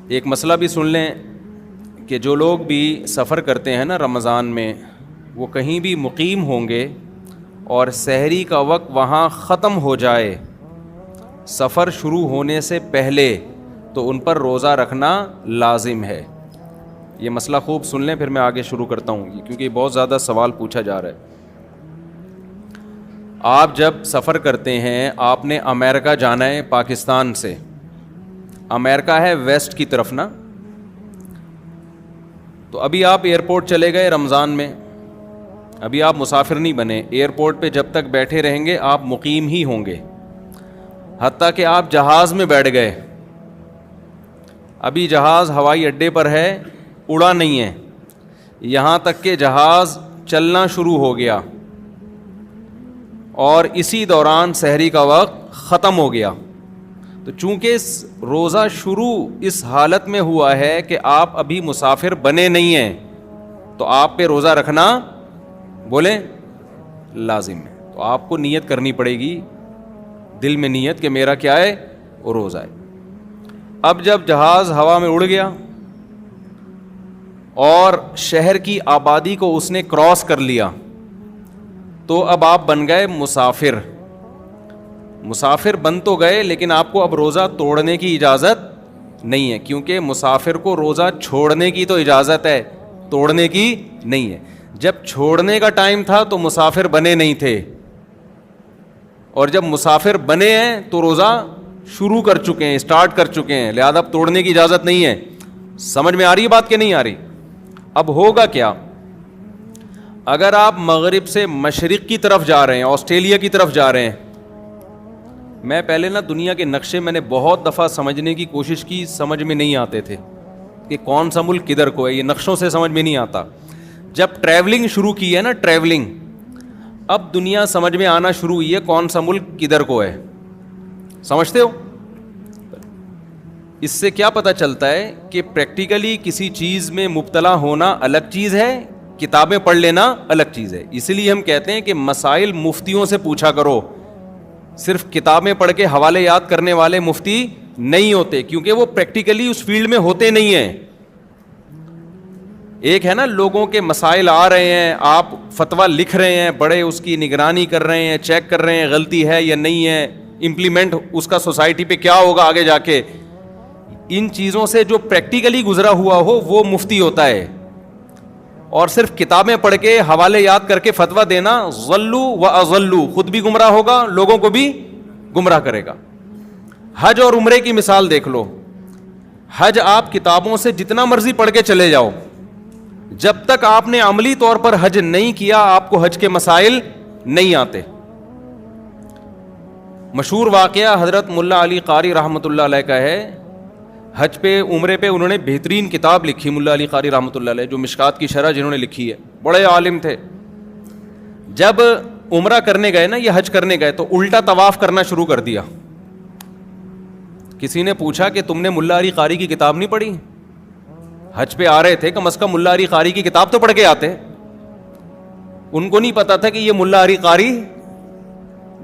ایک مسئلہ بھی سن لیں کہ جو لوگ بھی سفر کرتے ہیں نا رمضان میں، وہ کہیں بھی مقیم ہوں گے اور سحری کا وقت وہاں ختم ہو جائے سفر شروع ہونے سے پہلے، تو ان پر روزہ رکھنا لازم ہے۔ یہ مسئلہ خوب سن لیں، پھر میں آگے شروع کرتا ہوں، کیونکہ بہت زیادہ سوال پوچھا جا رہا ہے۔ آپ جب سفر کرتے ہیں، آپ نے امریکہ جانا ہے پاکستان سے، امریکہ ہے ویسٹ کی طرف نا، تو ابھی آپ ایئرپورٹ چلے گئے رمضان میں، ابھی آپ مسافر نہیں بنے، ایئرپورٹ پہ جب تک بیٹھے رہیں گے آپ مقیم ہی ہوں گے، حتیٰ کہ آپ جہاز میں بیٹھ گئے، ابھی جہاز ہوائی اڈے پر ہے، اڑا نہیں ہے، یہاں تک کہ جہاز چلنا شروع ہو گیا اور اسی دوران سحری کا وقت ختم ہو گیا، تو چونکہ روزہ شروع اس حالت میں ہوا ہے کہ آپ ابھی مسافر بنے نہیں ہیں، تو آپ پہ روزہ رکھنا بولیں لازم ہے۔ تو آپ کو نیت کرنی پڑے گی، دل میں نیت کہ میرا کیا ہے، وہ روزہ ہے۔ اب جب جہاز ہوا میں اڑ گیا اور شہر کی آبادی کو اس نے کراس کر لیا، تو اب آپ بن گئے مسافر۔ مسافر بن تو گئے، لیکن آپ کو اب روزہ توڑنے کی اجازت نہیں ہے، کیونکہ مسافر کو روزہ چھوڑنے کی تو اجازت ہے، توڑنے کی نہیں ہے۔ جب چھوڑنے کا ٹائم تھا تو مسافر بنے نہیں تھے، اور جب مسافر بنے ہیں تو روزہ شروع کر چکے ہیں، اسٹارٹ کر چکے ہیں، لہذا اب توڑنے کی اجازت نہیں ہے۔ سمجھ میں آ رہی ہے بات کہ نہیں آ رہی؟ اب ہوگا کیا؟ اگر آپ مغرب سے مشرق کی طرف جا رہے ہیں، آسٹریلیا کی طرف جا رہے ہیں، میں پہلے نا دنیا کے نقشے میں نے بہت دفعہ سمجھنے کی کوشش کی، سمجھ میں نہیں آتے تھے کہ کون سا ملک کدھر کو ہے، یہ نقشوں سے سمجھ میں نہیں آتا۔ جب ٹریولنگ شروع کی ہے نا، ٹریولنگ، اب دنیا سمجھ میں آنا شروع ہوئی ہے کون سا ملک کدھر کو ہے، سمجھتے ہو؟ اس سے کیا پتہ چلتا ہے کہ پریکٹیکلی کسی چیز میں مبتلا ہونا الگ چیز ہے، کتابیں پڑھ لینا الگ چیز ہے۔ اسی لیے ہم کہتے ہیں کہ مسائل مفتیوں سے پوچھا کرو، صرف کتابیں پڑھ کے حوالے یاد کرنے والے مفتی نہیں ہوتے، کیونکہ وہ پریکٹیکلی اس فیلڈ میں ہوتے نہیں ہیں۔ ایک ہے نا لوگوں کے مسائل آ رہے ہیں، آپ فتویٰ لکھ رہے ہیں، بڑے اس کی نگرانی کر رہے ہیں، چیک کر رہے ہیں غلطی ہے یا نہیں ہے، امپلیمنٹ اس کا سوسائٹی پہ کیا ہوگا آگے جا کے، ان چیزوں سے جو پریکٹیکلی گزرا ہوا ہو وہ مفتی ہوتا ہے۔ اور صرف کتابیں پڑھ کے حوالے یاد کر کے فتویٰ دینا، ضلوا و اضلوا، خود بھی گمراہ ہوگا، لوگوں کو بھی گمراہ کرے گا۔ حج اور عمرے کی مثال دیکھ لو، حج آپ کتابوں سے جتنا مرضی پڑھ کے چلے جاؤ، جب تک آپ نے عملی طور پر حج نہیں کیا آپ کو حج کے مسائل نہیں آتے۔ مشہور واقعہ حضرت ملا علی قاری رحمۃ اللہ علیہ کا ہے، حج پہ عمرے پہ انہوں نے بہترین کتاب لکھی، ملا علی قاری رحمۃ اللہ علیہ، جو مشکات کی شرح جنہوں نے لکھی ہے، بڑے عالم تھے۔ جب عمرہ کرنے گئے نا، یہ حج کرنے گئے، تو الٹا طواف کرنا شروع کر دیا۔ کسی نے پوچھا کہ تم نے ملا علی قاری کی کتاب نہیں پڑھی؟ حج پہ آ رہے تھے، کم از کم ملا علی قاری کی کتاب تو پڑھ کے آتے۔ ان کو نہیں پتا تھا کہ یہ ملا علی قاری،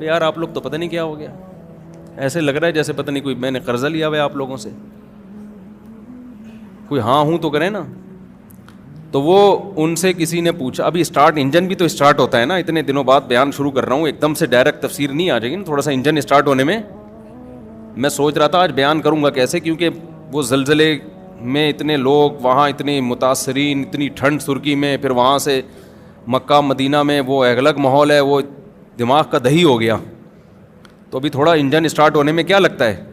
یار آپ لوگ تو پتہ نہیں کیا ہو گیا، ایسے لگ رہا ہے جیسے پتہ نہیں کوئی میں نے قرضہ لیا ہوا ہے آپ لوگوں سے، کوئی ہاں ہوں تو کریں نا۔ تو وہ ان سے کسی نے پوچھا، ابھی اسٹارٹ انجن بھی تو اسٹارٹ ہوتا ہے نا، اتنے دنوں بعد بیان شروع کر رہا ہوں، ایک دم سے ڈائریکٹ تفسیر نہیں آ جائے گی نا، تھوڑا سا انجن اسٹارٹ ہونے میں میں سوچ رہا تھا آج بیان کروں گا کیسے، کیونکہ وہ زلزلے میں اتنے لوگ وہاں، اتنے متاثرین، اتنی ٹھنڈ سرکی میں، پھر وہاں سے مکہ مدینہ میں وہ الگ ماحول ہے، وہ دماغ کا دہی ہو گیا۔ تو ابھی تھوڑا انجن اسٹارٹ ہونے میں کیا لگتا ہے،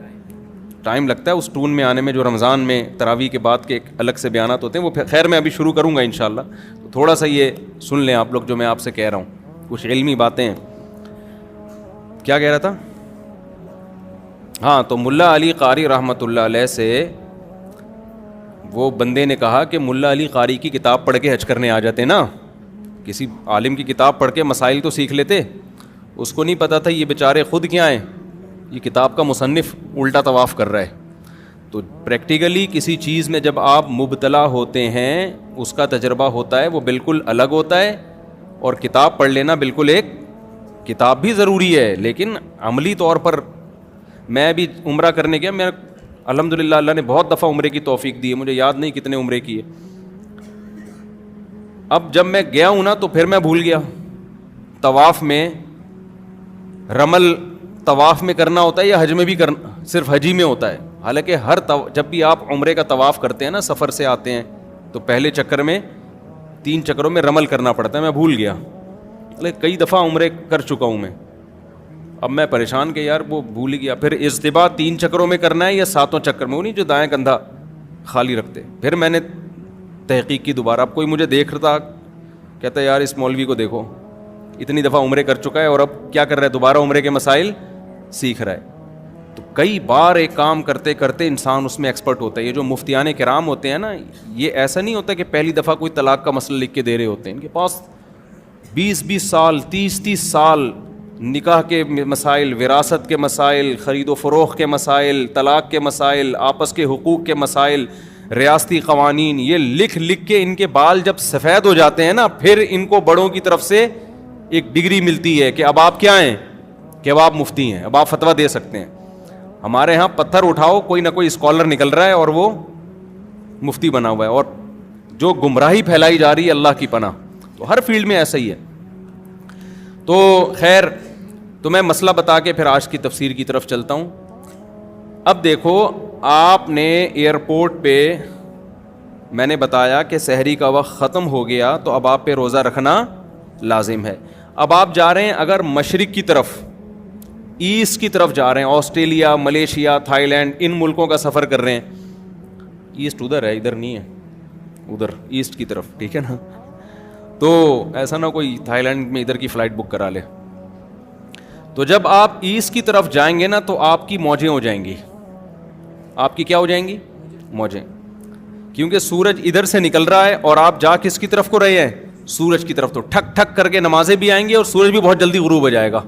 ٹائم لگتا ہے اس ٹون میں آنے میں، جو رمضان میں تراویح کے بعد کے ایک الگ سے بیانات ہوتے ہیں، وہ خیر میں ابھی شروع کروں گا انشاءاللہ، تو تھوڑا سا یہ سن لیں آپ لوگ جو میں آپ سے کہہ رہا ہوں، کچھ علمی باتیں ہیں۔ کیا کہہ رہا تھا؟ ہاں، تو ملا علی قاری رحمۃ اللہ علیہ سے وہ بندے نے کہا کہ ملا علی قاری کی کتاب پڑھ کے حج کرنے آ جاتے نا، کسی عالم کی کتاب پڑھ کے مسائل تو سیکھ لیتے۔ اس کو نہیں پتا تھا یہ بیچارے خود کیا ہیں، یہ کتاب کا مصنف الٹا طواف کر رہا ہے۔ تو پریکٹیکلی کسی چیز میں جب آپ مبتلا ہوتے ہیں، اس کا تجربہ ہوتا ہے، وہ بالکل الگ ہوتا ہے، اور کتاب پڑھ لینا بالکل ایک، کتاب بھی ضروری ہے لیکن عملی طور پر، میں بھی عمرہ کرنے گیا، میں الحمدللہ اللہ نے بہت دفعہ عمرے کی توفیق دی ہے, مجھے یاد نہیں کتنے عمرے کی ہے. اب جب میں گیا ہوں نا تو پھر میں بھول گیا. طواف میں رمل طواف میں کرنا ہوتا ہے یا حج میں بھی کرنا, صرف حج ہی میں ہوتا ہے؟ حالانکہ جب بھی آپ عمرے کا طواف کرتے ہیں نا, سفر سے آتے ہیں تو پہلے چکر میں 3 چکروں میں رمل کرنا پڑتا ہے. میں بھول گیا, کئی دفعہ عمرے کر چکا ہوں میں. اب میں پریشان کہ یار وہ بھول گیا. پھر اجتباء 3 چکروں میں کرنا ہے یا 7واں چکر میں, وہ نہیں جو دائیں کندھا خالی رکھتے. پھر میں نے تحقیق کی دوبارہ. اب کوئی مجھے دیکھ رہا تھا, کہتا ہے یار اس مولوی کو دیکھو, اتنی دفعہ عمرے کر چکا ہے اور اب کیا کر رہا ہے, دوبارہ عمرے کے مسائل سیکھ رہا ہے. تو کئی بار ایک کام کرتے کرتے انسان اس میں ایکسپرٹ ہوتا ہے. یہ جو مفتیان کرام ہوتے ہیں نا, یہ ایسا نہیں ہوتا کہ پہلی دفعہ کوئی طلاق کا مسئلہ لکھ کے دے رہے ہوتے ہیں. ان کے پاس 20 سال 30 سال نکاح کے مسائل, وراثت کے مسائل, خرید و فروخت کے مسائل, طلاق کے مسائل, آپس کے حقوق کے مسائل, ریاستی قوانین, یہ لکھ لکھ کے ان کے بال جب سفید ہو جاتے ہیں نا, پھر ان کو بڑوں کی طرف سے ایک ڈگری ملتی ہے کہ اب آپ کیا ہیں, کہ اب آپ مفتی ہیں, اب آپ فتویٰ دے سکتے ہیں. ہمارے ہاں پتھر اٹھاؤ, کوئی نہ کوئی اسکالر نکل رہا ہے اور وہ مفتی بنا ہوا ہے, اور جو گمراہی پھیلائی جا رہی ہے اللہ کی پناہ. تو ہر فیلڈ میں ایسا ہی ہے. تو خیر, تو میں مسئلہ بتا کے پھر آج کی تفسیر کی طرف چلتا ہوں. اب دیکھو, آپ نے ایئرپورٹ پہ میں نے بتایا کہ سحری کا وقت ختم ہو گیا تو اب آپ پہ روزہ رکھنا لازم ہے. اب آپ جا رہے ہیں اگر مشرق کی طرف, ایسٹ کی طرف جا رہے ہیں, آسٹریلیا, ملیشیا, تھائی لینڈ, ان ملکوں کا سفر کر رہے ہیں. ایسٹ ادھر ہے, ادھر نہیں ہے, ادھر ایسٹ کی طرف, ٹھیک ہے نا. تو ایسا نہ کوئی تھائی لینڈ میں ادھر کی فلائٹ بک کرا لے. تو جب آپ ایسٹ کی طرف جائیں گے نا تو آپ کی موجیں ہو جائیں گی. آپ کی کیا ہو جائیں گی؟ موجیں. کیونکہ سورج ادھر سے نکل رہا ہے اور آپ جا کس کی طرف کو رہے ہیں؟ سورج کی طرف. تو ٹھک ٹھک کر کے نمازیں بھی آئیں گی اور سورج بھی بہت جلدی غروب ہو جائے گا.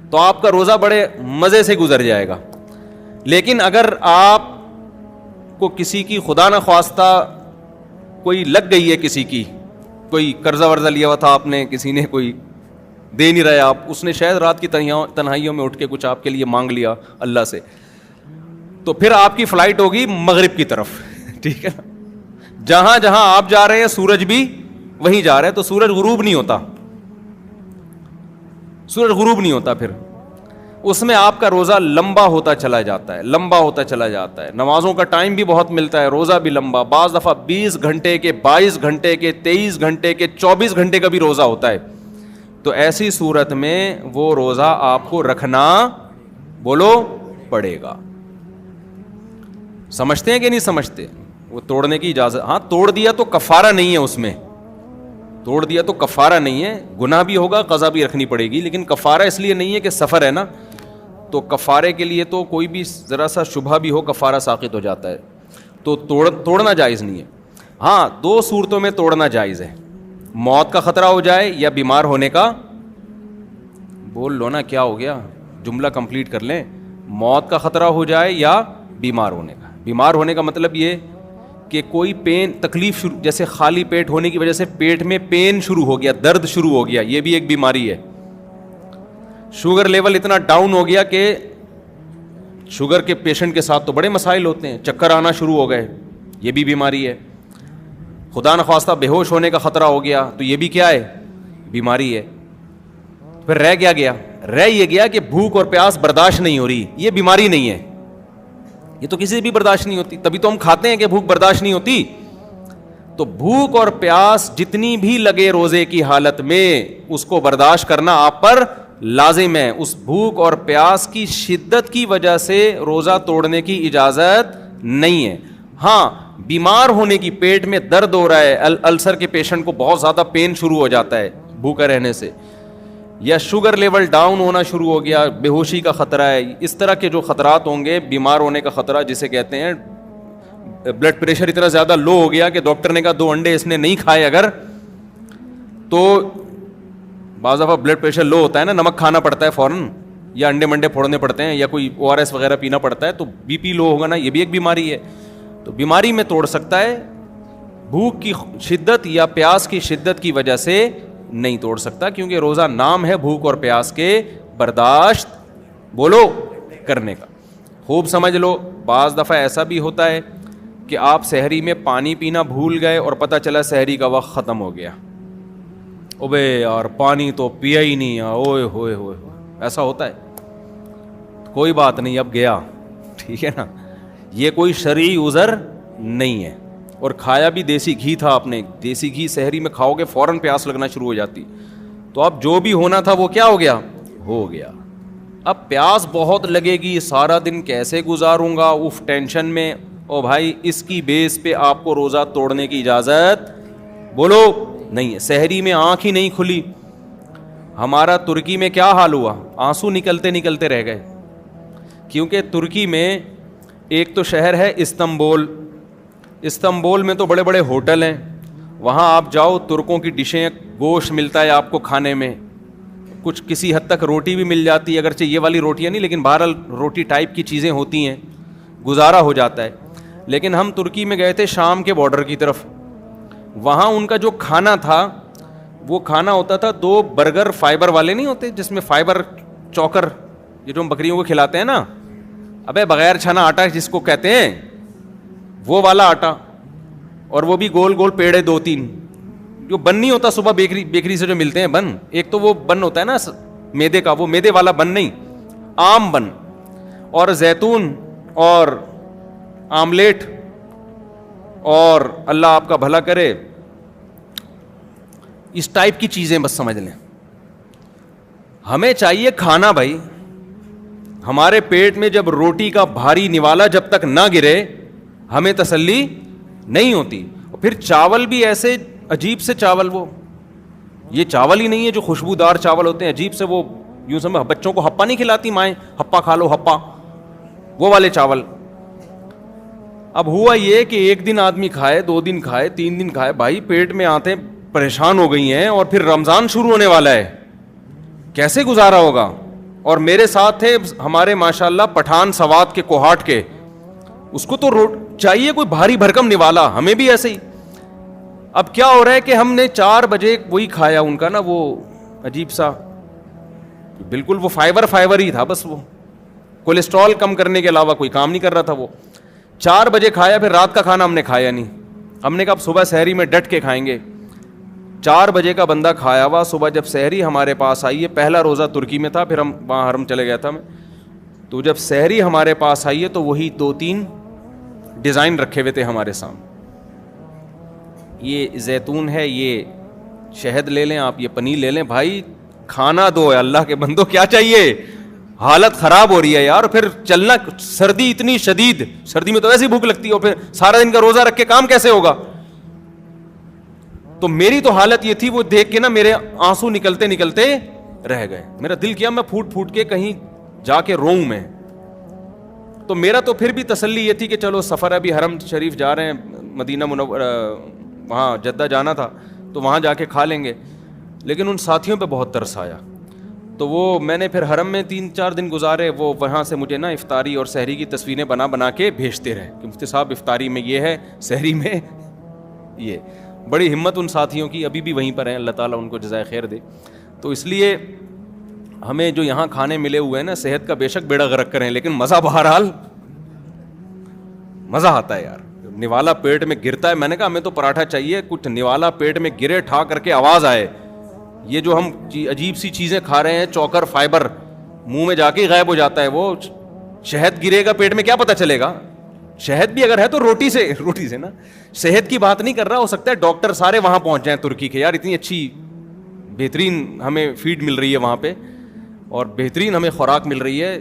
تو آپ کا روزہ بڑے مزے سے گزر جائے گا. لیکن اگر آپ کو کسی کی خدا نہ خواستہ کوئی لگ گئی ہے, کسی کی کوئی قرضہ ورزہ لیا ہوا تھا آپ نے, کسی نے کوئی دے نہیں رہے آپ, اس نے شاید رات کی تنہائیوں میں اٹھ کے کچھ آپ کے لیے مانگ لیا اللہ سے, تو پھر آپ کی فلائٹ ہوگی مغرب کی طرف, ٹھیک ہے. جہاں جہاں آپ جا رہے ہیں سورج بھی وہیں جا رہا ہے, تو سورج غروب نہیں ہوتا, سورج غروب نہیں ہوتا. پھر اس میں آپ کا روزہ لمبا ہوتا چلا جاتا ہے, لمبا ہوتا چلا جاتا ہے. نمازوں کا ٹائم بھی بہت ملتا ہے, روزہ بھی لمبا, بعض دفعہ 20 گھنٹے کے, 22 گھنٹے کے, 23 گھنٹے کے, 24 گھنٹے کا بھی روزہ ہوتا ہے. تو ایسی صورت میں وہ روزہ آپ کو رکھنا, بولو, پڑے گا. سمجھتے ہیں کہ نہیں سمجھتے؟ وہ توڑنے کی اجازت, ہاں توڑ دیا تو کفارہ نہیں ہے, اس میں توڑ دیا تو کفارہ نہیں ہے, گناہ بھی ہوگا, قضا بھی رکھنی پڑے گی, لیکن کفارہ اس لیے نہیں ہے کہ سفر ہے نا, تو کفارے کے لیے تو کوئی بھی ذرا سا شبہ بھی ہو کفارہ ساقط ہو جاتا ہے, تو توڑنا جائز نہیں ہے. ہاں 2 صورتوں میں توڑنا جائز ہے, موت کا خطرہ ہو جائے یا بیمار ہونے کا. بول لو نا کیا ہو گیا, جملہ کمپلیٹ کر لیں. موت کا خطرہ ہو جائے یا بیمار ہونے کا. بیمار ہونے کا مطلب یہ کہ کوئی پین تکلیف شروع, جیسے خالی پیٹ ہونے کی وجہ سے پیٹ میں پین شروع ہو گیا, درد شروع ہو گیا, یہ بھی ایک بیماری ہے. شوگر لیول اتنا ڈاؤن ہو گیا کہ شوگر کے پیشنٹ کے ساتھ تو بڑے مسائل ہوتے ہیں, چکر آنا شروع ہو گئے, یہ بھی بیماری ہے. خدا نخواستہ بے ہوش ہونے کا خطرہ ہو گیا, تو یہ بھی کیا ہے؟ بیماری ہے. پھر رہ گیا یہ گیا کہ بھوک اور پیاس برداشت نہیں ہو رہی, یہ بیماری نہیں ہے, یہ تو کسی بھی برداشت نہیں ہوتی, تبھی تو ہم کھاتے ہیں کہ بھوک برداشت نہیں ہوتی. تو بھوک اور پیاس جتنی بھی لگے روزے کی حالت میں, اس کو برداشت کرنا آپ پر لازم ہے. اس بھوک اور پیاس کی شدت کی وجہ سے روزہ توڑنے کی اجازت نہیں ہے. ہاں بیمار ہونے کی, پیٹ میں درد ہو رہا ہے, السر کے پیشنٹ کو بہت زیادہ پین شروع ہو جاتا ہے بھوکا رہنے سے, یا شوگر لیول ڈاؤن ہونا شروع ہو گیا, بے ہوشی کا خطرہ ہے, اس طرح کے جو خطرات ہوں گے, بیمار ہونے کا خطرہ جسے کہتے ہیں, بلڈ پریشر اتنا زیادہ لو ہو گیا کہ ڈاکٹر نے کہا 2 انڈے اس نے نہیں کھائے اگر, تو بعض دفعہ بلڈ پریشر لو ہوتا ہے نا, نمک کھانا پڑتا ہے فوراً, یا انڈے منڈے پھوڑنے پڑتے ہیں, یا کوئی ORS وغیرہ پینا پڑتا ہے, تو بی پی لو ہوگا نا, یہ بھی ایک بیماری ہے. تو بیماری میں توڑ سکتا ہے, بھوک کی شدت یا پیاس کی شدت کی وجہ سے نہیں توڑ سکتا, کیونکہ روزہ نام ہے بھوک اور پیاس کے برداشت, بولو, کرنے کا. خوب سمجھ لو. بعض دفعہ ایسا بھی ہوتا ہے کہ آپ سحری میں پانی پینا بھول گئے اور پتہ چلا سحری کا وقت ختم ہو گیا. اوبے یار پانی تو پیا ہی نہیں, اوئے ہوئے ہوئے, ایسا ہوتا ہے. کوئی بات نہیں, اب گیا, ٹھیک ہے نا, یہ کوئی شرعی عذر نہیں ہے. اور کھایا بھی دیسی گھی تھا آپ نے, دیسی گھی سحری میں کھاؤ گے فوراً پیاس لگنا شروع ہو جاتی. تو اب جو بھی ہونا تھا وہ کیا ہو گیا, ہو گیا. اب پیاس بہت لگے گی, سارا دن کیسے گزاروں گا, اف ٹینشن میں. او بھائی اس کی بیس پہ آپ کو روزہ توڑنے کی اجازت بولو نہیں ہے. سحری میں آنکھ ہی نہیں کھلی. ہمارا ترکی میں کیا حال ہوا, آنسو نکلتے نکلتے رہ گئے. کیونکہ ترکی میں ایک تو شہر ہے استنبول, استنبول میں تو بڑے بڑے ہوٹل ہیں, وہاں آپ جاؤ ترکوں کی ڈشیں, گوشت ملتا ہے آپ کو کھانے میں, کچھ کسی حد تک روٹی بھی مل جاتی ہے, اگرچہ یہ والی روٹیاں نہیں لیکن بہرحال روٹی ٹائپ کی چیزیں ہوتی ہیں, گزارا ہو جاتا ہے. لیکن ہم ترکی میں گئے تھے شام کے بارڈر کی طرف, وہاں ان کا جو کھانا تھا وہ کھانا ہوتا تھا 2 برگر فائبر والے نہیں ہوتے جس میں فائبر چوکر, یہ جو ہم بکریوں کو کھلاتے ہیں نا, ابے بغیر چھنا آٹا جس کو کہتے ہیں وہ والا آٹا, اور وہ بھی گول گول پیڑے 2-3, جو بن نہیں ہوتا صبح بیکری سے جو ملتے ہیں بن, ایک تو وہ بن ہوتا ہے نا میدے کا, وہ میدے والا بن نہیں, عام بن, اور زیتون اور آملیٹ, اور اللہ آپ کا بھلا کرے اس ٹائپ کی چیزیں بس سمجھ لیں. ہمیں چاہیے کھانا بھائی, ہمارے پیٹ میں جب روٹی کا بھاری نوالا جب تک نہ گرے ہمیں تسلی نہیں ہوتی. اور پھر چاول بھی ایسے عجیب سے چاول, وہ یہ چاول ہی نہیں ہے جو خوشبودار چاول ہوتے ہیں, عجیب سے وہ یوں سمجھ, بچوں کو ہپا نہیں کھلاتی مائیں, ہپا کھا لو ہپا, وہ والے چاول. اب ہوا یہ کہ ایک دن آدمی کھائے, 2 دن کھائے, 3 دن کھائے, بھائی پیٹ میں آتے پریشان ہو گئی ہیں, اور پھر رمضان شروع ہونے والا ہے, کیسے گزارا ہوگا. اور میرے ساتھ تھے ہمارے ماشاءاللہ پٹھان سوات کے کوہاٹ کے, اس کو تو چاہیے کوئی بھاری بھرکم نوالا, ہمیں بھی ایسے ہی. اب کیا ہو رہا ہے کہ ہم نے 4 بجے وہی کھایا ان کا نا, وہ عجیب سا بالکل وہ فائبر ہی تھا بس, وہ کولیسٹرول کم کرنے کے علاوہ کوئی کام نہیں کر رہا تھا. وہ 4 بجے کھایا, پھر رات کا کھانا ہم نے کھایا نہیں. ہم نے کہا صبح سحری میں ڈٹ کے کھائیں گے. 4 بجے کا بندہ کھایا ہوا, صبح جب سحری ہمارے پاس آئی ہے, پہلا روزہ ترکی میں تھا, پھر ہم وہاں حرم چلے گیا تھا میں, تو جب سحری ہمارے پاس آئی ہے تو وہی 2-3 ڈیزائن رکھے ہوئے تھے ہمارے سامنے. یہ زیتون ہے, یہ شہد لے لیں آپ, یہ پنیر لے لیں. بھائی کھانا دو ہے اللہ کے بندو, کیا چاہیے, حالت خراب ہو رہی ہے یار. پھر چلنا, سردی اتنی شدید, سردی میں تو ویسے ہی بھوک لگتی ہے, اور پھر سارا دن کا روزہ رکھ کے کام کیسے ہوگا. تو میری تو حالت یہ تھی, وہ دیکھ کے نا میرے آنسو نکلتے نکلتے رہ گئے. میرا دل کیا میں پھوٹ پھوٹ کے کہیں جا کے روؤں میں. تو میرا تو پھر بھی تسلی یہ تھی کہ چلو سفر ابھی حرم شریف جا رہے ہیں, مدینہ منورہ, وہاں جدہ جانا تھا تو وہاں جا کے کھا لیں گے. لیکن ان ساتھیوں پہ بہت ترس آیا, تو وہ میں نے پھر حرم میں 3-4 دن گزارے. وہ وہاں سے مجھے نا افطاری اور سحری کی تصویریں بنا کے بھیجتے رہے کہ مفتی صاحب افطاری میں یہ ہے, سحری میں یہ. بڑی ہمت ان ساتھیوں کی, ابھی بھی وہیں پر ہیں, اللہ تعالیٰ ان کو جزائے خیر دے. تو اس لیے ہمیں جو یہاں کھانے ملے ہوئے ہیں نا, صحت کا بے شک بیڑا غرق کریں, لیکن مزہ بہرحال مزہ آتا ہے یار. نوالا پیٹ میں گرتا ہے, میں نے کہا ہمیں تو پراٹھا چاہیے, کچھ نوالا پیٹ میں گرے, ٹھا کر کے آواز آئے. یہ جو ہم عجیب سی چیزیں کھا رہے ہیں, چوکر فائبر, منہ میں جا کے غائب ہو جاتا ہے. وہ شہد گرے گا پیٹ میں کیا پتہ چلے گا, شہد بھی اگر ہے تو روٹی سے نا. صحت کی بات نہیں کر رہا, ہو سکتا ہے ڈاکٹر سارے وہاں پہنچ جائیں ترکی کے, یار اتنی اچھی بہترین ہمیں فیڈ مل رہی ہے وہاں پہ, اور بہترین ہمیں خوراک مل رہی ہے,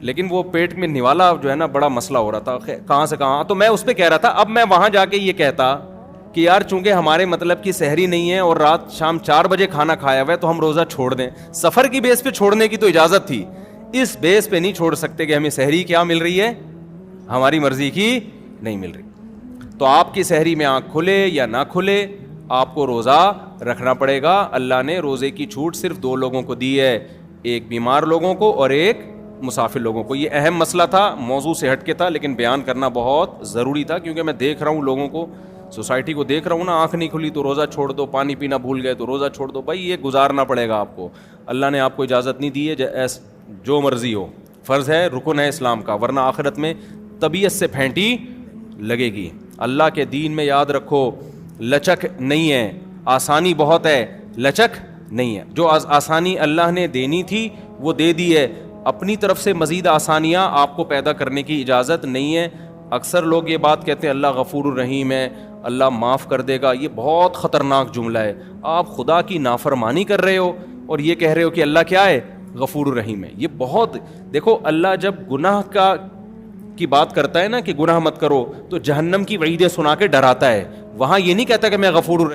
لیکن وہ پیٹ میں نوالا جو ہے نا بڑا مسئلہ ہو رہا تھا, کہاں سے کہاں. تو میں اس پہ کہہ رہا تھا, اب میں وہاں جا کے یہ کہتا کہ یار چونکہ ہمارے مطلب کی سحری نہیں ہے اور رات شام 4 بجے کھانا کھایا ہوا ہے, تو ہم روزہ چھوڑ دیں. سفر کی بیس پہ چھوڑنے کی تو اجازت تھی, اس بیس پہ نہیں چھوڑ سکتے کہ ہمیں سحری کیا مل رہی ہے, ہماری مرضی کی نہیں مل رہی. تو آپ کی سحری میں آنکھ کھلے یا نہ کھلے, آپ کو روزہ رکھنا پڑے گا. اللہ نے روزے کی چھوٹ صرف 2 لوگوں کو دی ہے, ایک بیمار لوگوں کو اور ایک مسافر لوگوں کو. یہ اہم مسئلہ تھا, موضوع سے ہٹ کے تھا, لیکن بیان کرنا بہت ضروری تھا, کیونکہ میں دیکھ رہا ہوں لوگوں کو, سوسائٹی کو دیکھ رہا ہوں نا, آنکھ نہیں کھلی تو روزہ چھوڑ دو, پانی پینا بھول گئے تو روزہ چھوڑ دو. بھائی یہ گزارنا پڑے گا آپ کو, اللہ نے آپ کو اجازت نہیں دی ہے جو مرضی ہو. فرض ہے, رکن ہے اسلام کا, ورنہ آخرت میں طبیعت سے پھینٹی لگے گی. اللہ کے دین میں یاد رکھو لچک نہیں ہے, آسانی بہت ہے, لچک نہیں ہے. جو آسانی اللہ نے دینی تھی وہ دے دی ہے, اپنی طرف سے مزید آسانیاں آپ کو پیدا کرنے کی اجازت نہیں ہے. اکثر لوگ یہ بات کہتے ہیں اللہ غفور الرحیم ہے, اللہ معاف کر دے گا. یہ بہت خطرناک جملہ ہے. آپ خدا کی نافرمانی کر رہے ہو اور یہ کہہ رہے ہو کہ اللہ کیا ہے, غفور الرحیم ہے. یہ بہت, دیکھو اللہ جب گناہ کی بات کرتا ہے نا کہ گناہ مت کرو, تو جہنم کی وعیدیں سنا کے ڈراتا ہے. وہاں یہ نہیں کہتا کہ میں غفور